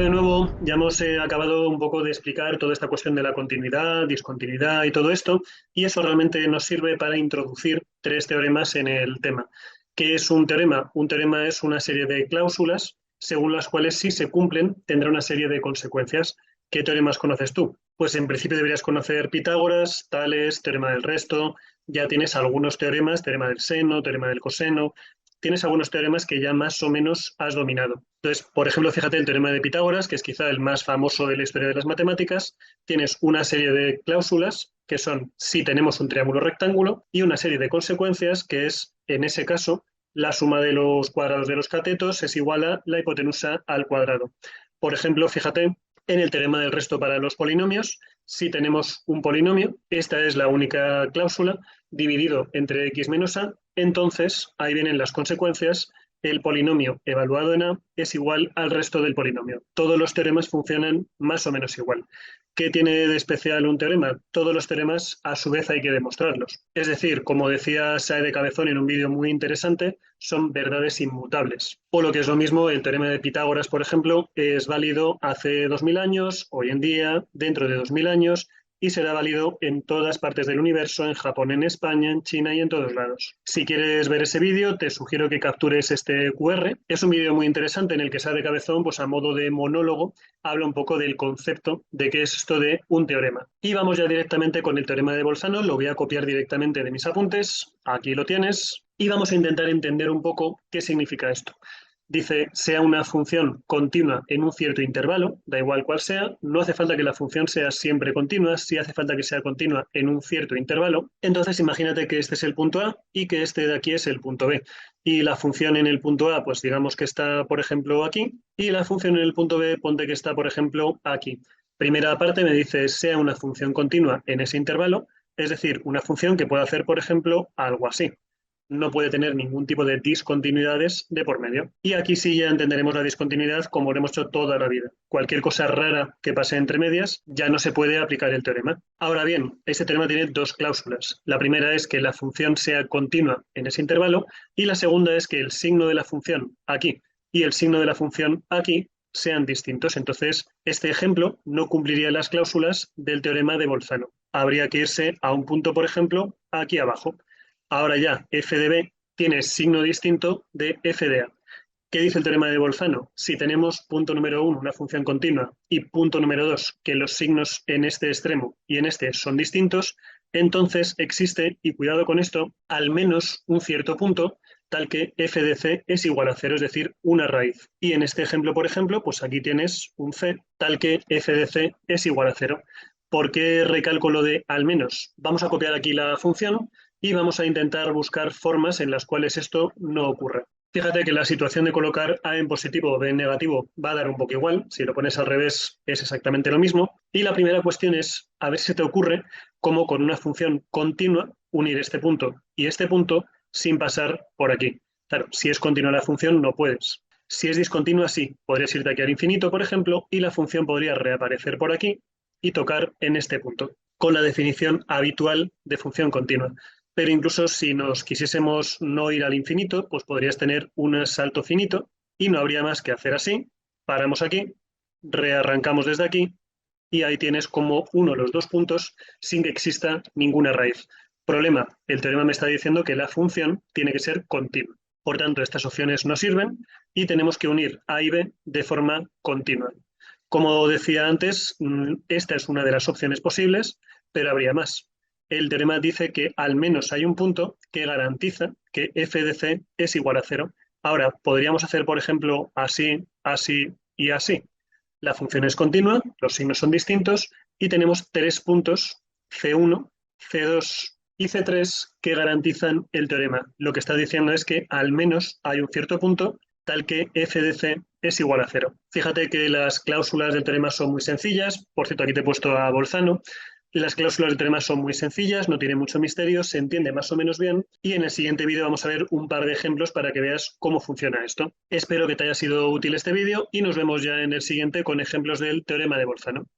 de nuevo, ya hemos acabado un poco de explicar toda esta cuestión de la continuidad, discontinuidad y todo esto, y eso realmente nos sirve para introducir tres teoremas en el tema. ¿Qué es un teorema? Un teorema es una serie de cláusulas según las cuales, si se cumplen, tendrá una serie de consecuencias. ¿Qué teoremas conoces tú? Pues en principio deberías conocer Pitágoras, Tales, teorema del resto, ya tienes algunos teoremas, teorema del seno, teorema del coseno, tienes algunos teoremas que ya más o menos has dominado. Entonces, por ejemplo, fíjate el teorema de Pitágoras, que es quizá el más famoso de la historia de las matemáticas. Tienes una serie de cláusulas que son si tenemos un triángulo rectángulo y una serie de consecuencias que es, en ese caso, la suma de los cuadrados de los catetos es igual a la hipotenusa al cuadrado. Por ejemplo, fíjate en el teorema del resto para los polinomios, si tenemos un polinomio, esta es la única cláusula, dividido entre x menos a, entonces ahí vienen las consecuencias, el polinomio evaluado en a es igual al resto del polinomio. Todos los teoremas funcionan más o menos igual. ¿Qué tiene de especial un teorema? Todos los teoremas a su vez hay que demostrarlos. Es decir, como decía Sae de Cabezón en un vídeo muy interesante, son verdades inmutables. O lo que es lo mismo, el teorema de Pitágoras, por ejemplo, es válido hace 2000 años, hoy en día, dentro de 2000 años, y será válido en todas partes del universo, en Japón, en España, en China y en todos lados. Si quieres ver ese vídeo, te sugiero que captures este QR. Es un vídeo muy interesante en el que Sae de Cabezón, pues a modo de monólogo, habla un poco del concepto de qué es esto de un teorema. Y vamos ya directamente con el teorema de Bolzano, lo voy a copiar directamente de mis apuntes, aquí lo tienes, y vamos a intentar entender un poco qué significa esto. Dice, sea una función continua en un cierto intervalo, da igual cuál sea, no hace falta que la función sea siempre continua, sí hace falta que sea continua en un cierto intervalo. Entonces imagínate que este es el punto A y que este de aquí es el punto B. Y la función en el punto A, pues digamos que está, por ejemplo, aquí, y la función en el punto B, ponte que está, por ejemplo, aquí. Primera parte me dice, sea una función continua en ese intervalo, es decir, una función que pueda hacer, por ejemplo, algo así, no puede tener ningún tipo de discontinuidades de por medio. Y aquí sí ya entenderemos la discontinuidad como lo hemos hecho toda la vida. Cualquier cosa rara que pase entre medias ya no se puede aplicar el teorema. Ahora bien, este teorema tiene dos cláusulas. La primera es que la función sea continua en ese intervalo y la segunda es que el signo de la función aquí y el signo de la función aquí sean distintos. Entonces, este ejemplo no cumpliría las cláusulas del teorema de Bolzano. Habría que irse a un punto, por ejemplo, aquí abajo. Ahora ya, f de b tiene signo distinto de f de a. ¿Qué dice el teorema de Bolzano? Si tenemos punto número 1, una función continua, y punto número 2, que los signos en este extremo y en este son distintos, entonces existe, y cuidado con esto, al menos un cierto punto tal que f de c es igual a 0, es decir, una raíz. Y en este ejemplo, por ejemplo, pues aquí tienes un c tal que f de c es igual a 0. ¿Por qué recalco lo de al menos? Vamos a copiar aquí la función y vamos a intentar buscar formas en las cuales esto no ocurra. Fíjate que la situación de colocar A en positivo o B en negativo va a dar un poco igual, si lo pones al revés es exactamente lo mismo, y la primera cuestión es a ver si se te ocurre cómo con una función continua unir este punto y este punto sin pasar por aquí. Claro, si es continua la función no puedes. Si es discontinua, sí, podrías irte aquí al infinito, por ejemplo, y la función podría reaparecer por aquí y tocar en este punto, con la definición habitual de función continua. Pero incluso si nos quisiésemos no ir al infinito, pues podrías tener un salto finito y no habría más que hacer así, paramos aquí, rearrancamos desde aquí y ahí tienes como uno de los dos puntos sin que exista ninguna raíz. Problema, el teorema me está diciendo que la función tiene que ser continua. Por tanto, estas opciones no sirven y tenemos que unir A y B de forma continua. Como decía antes, esta es una de las opciones posibles, pero habría más. El teorema dice que al menos hay un punto que garantiza que f de c es igual a 0. Ahora, podríamos hacer, por ejemplo, así, así y así. La función es continua, los signos son distintos y tenemos tres puntos, C1, C2 y C3, que garantizan el teorema. Lo que está diciendo es que al menos hay un cierto punto tal que f de c es igual a 0. Fíjate que las cláusulas del teorema son muy sencillas. Por cierto, aquí te he puesto a Bolzano. Las cláusulas del teorema son muy sencillas, no tienen mucho misterio, se entiende más o menos bien y en el siguiente vídeo vamos a ver un par de ejemplos para que veas cómo funciona esto. Espero que te haya sido útil este vídeo y nos vemos ya en el siguiente con ejemplos del teorema de Bolzano.